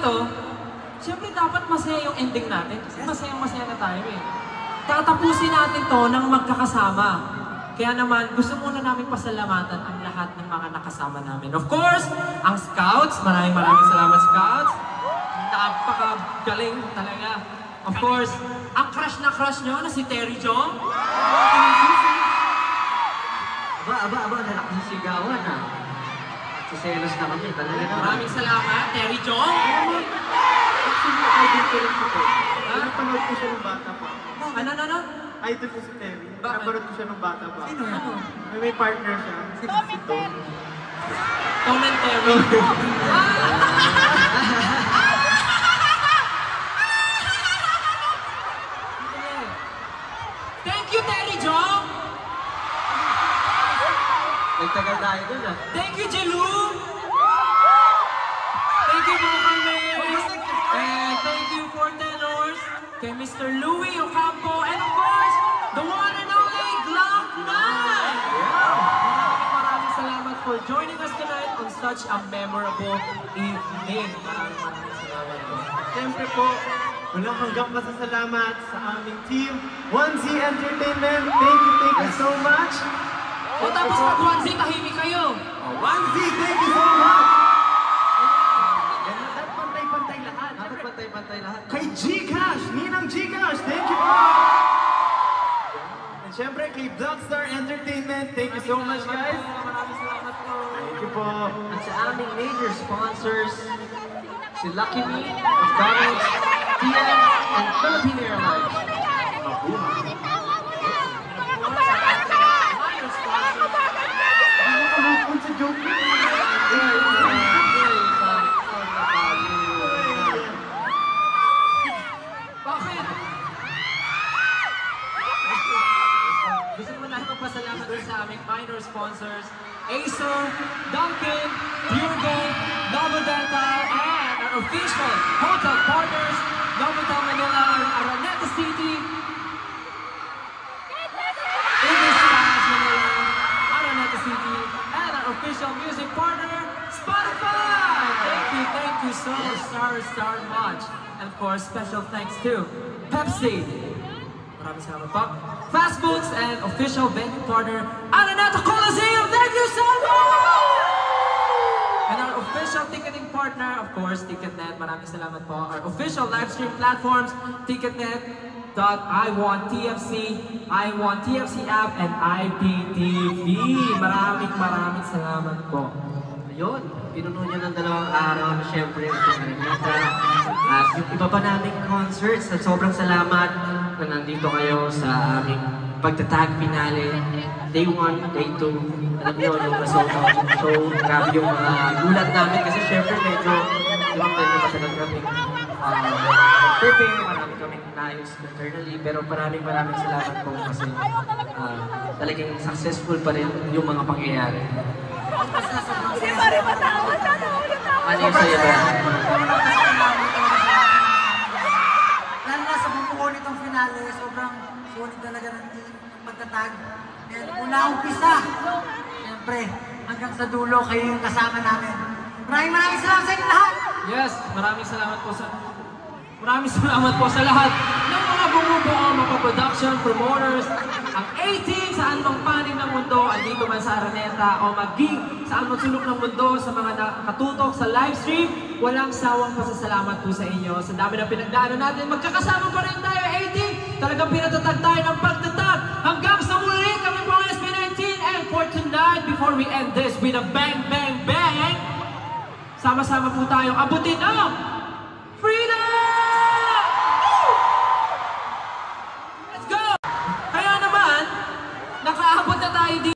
to, siyempre dapat masaya yung ending natin. Kasi masayang-masaya na tayo eh. Tatapusin natin to ng magkakasama. Kaya naman, gusto muna namin pasalamatan ang lahat ng mga nakasama namin. Of course, ang Scouts. Maraming salamat, Scouts. Napakagaling talaga. Of course, ang crush na crush nyo na si Terry Jong. Aba, nakasisigawan ah. Siselos na kami talaga naman. Maraming salamat, Terry Jong. Actually, idol ko rin si Terry. Napanood ko siya nung bata pa. Ano? Idol ko si Terry. Bakit? Napanood ko siya nung bata pa. Sino yan? May partner siya. Si Tom. Tom and Terry. Thank you, Terry Jong. Nagtagal tayo dun ah. Thank you, Jelu. Thank you, mga kami. And thank you for tenors. Kay Mr. Louie Ocampo. And of course, the one and only Glock 9. Maraming salamat for joining us tonight on such a memorable evening. Maraming salamat po. Siyempre po, walang hanggang pasasalamat sa aming team, 1Z Entertainment. Thank you so much. O tapos pag 1Z, tahimik kayo. 1Z, thank you so much. Dapat pantay-pantay lahat. Dapat pantay-pantay lahat. Kay Gcash, Ninang Gcash, thank you po. And syempre kay Blockstar Entertainment, thank you so much guys. Maraming salamat po. Thank you po. At sa aming major sponsors, si Lucky Me, McDonald's, TM, and Philippine Airlines. Mabuhay. Ano sa joke? Bakit? Gusto mo na magpasalamat sa aming minor sponsors, Acer, Dunkin, Pure Gold, Novodental, and our official hotel partners, Novotel Manila, Araneta City, English Stars Manila, Araneta City, and our official music partner, Spotify! Thank you so much. And of course, special thanks to Pepsi. Maraming salamat po. Fast Foods and official venue partner, Araneta Coliseum. Thank you so much! And our official ticketing partner, of course, Ticketnet. Maraming salamat po. Our official live stream platforms, Ticketnet.iWantTFC, iWantTFC app, and IPTV. Maraming salamat po. Ayun, pinuno niyo ng 2 araw na siyempre ang Araneta. At yung iba pa naming concerts at sobrang salamat na nandito kayo sa aming pagtatag finale. Day 1, Day 2. Alam niyo, yung na-sold out yung show. Grabe yung mga gulat namin kasi siyempre medyo ibang medyo kasi nag-grabe prepare, marami kaming naayos internally, pero maraming salamat po kasi talagang successful pa rin yung mga pangyayari. Ano yung sa'yo ba? Lalo na sa bumuo nitong finale, sobrang sulit talaga ng pagtatag. And mula umpisa, siyempre, hanggang sa dulo, kayo yung kasama namin. Maraming salamat sa inyo lahat! Yes, maraming salamat po sa lahat ng mga bumubuo, mga production, promoters, ang A-Team saan mang panig ng mundo, andito man sa Araneta o maging saan mang sulok ng mundo sa mga nakatutok sa live stream, walang sawang pasasalamat po sa inyo. Sa dami ng pinagdaanan natin, magkakasama pa rin tayo, A-Team. Talagang pinatatag tayo ng pagtatag. Hanggang sa muli, kami po ang SB19. And for tonight, before we end this with a bang, bang, bang, sama-sama po tayong abutin ang